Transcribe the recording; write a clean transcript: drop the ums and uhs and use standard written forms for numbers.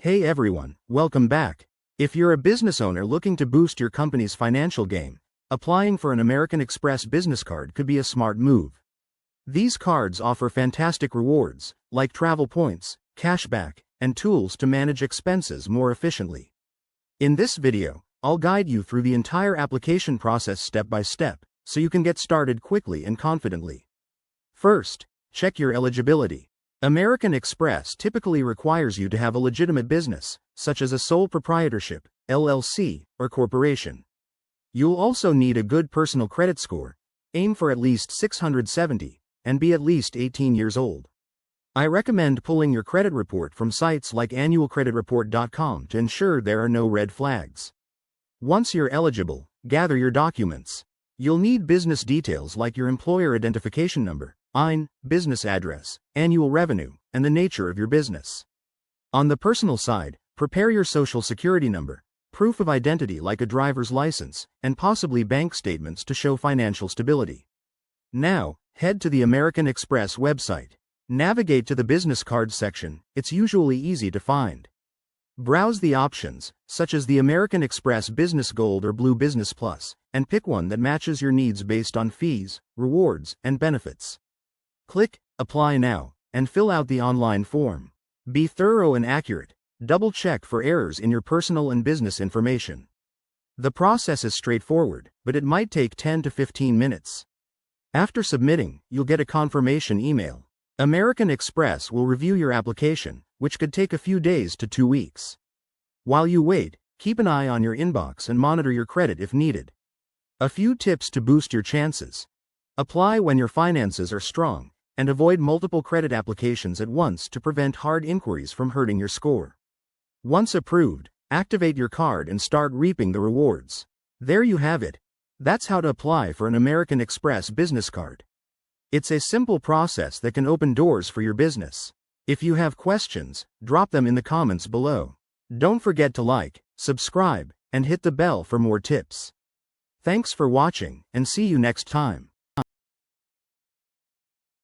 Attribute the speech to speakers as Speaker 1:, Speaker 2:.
Speaker 1: Hey everyone, welcome back. If you're a business owner looking to boost your company's financial game, applying for an American Express business card could be a smart move. These cards offer fantastic rewards, like travel points, cashback, and tools to manage expenses more efficiently. In this video, I'll guide you through the entire application process step by step, so you can get started quickly and confidently. First, check your eligibility. American Express typically requires you to have a legitimate business, such as a sole proprietorship, LLC, or corporation. You'll also need a good personal credit score, aim for at least 670, and be at least 18 years old. I recommend pulling your credit report from sites like annualcreditreport.com to ensure there are no red flags. Once you're eligible, gather your documents. You'll need business details like your employer identification number, EIN, business address, annual revenue, and the nature of your business. On the personal side, prepare your social security number, proof of identity like a driver's license, and possibly bank statements to show financial stability. Now, head to the American Express website. Navigate to the business cards section. It's usually easy to find. Browse the options, such as the American Express Business Gold or Blue Business Plus, and pick one that matches your needs based on fees, rewards, and benefits. Click Apply Now, and fill out the online form. Be thorough and accurate. Double-check for errors in your personal and business information. The process is straightforward, but it might take 10 to 15 minutes. After submitting, you'll get a confirmation email. American Express will review your application, which could take a few days to 2 weeks. While you wait, keep an eye on your inbox and monitor your credit if needed. A few tips to boost your chances. Apply when your finances are strong, and avoid multiple credit applications at once to prevent hard inquiries from hurting your score. Once approved, activate your card and start reaping the rewards. There you have it. That's how to apply for an American Express business card. It's a simple process that can open doors for your business. If you have questions, drop them in the comments below. Don't forget to like, subscribe, and hit the bell for more tips. Thanks for watching, and see you next time.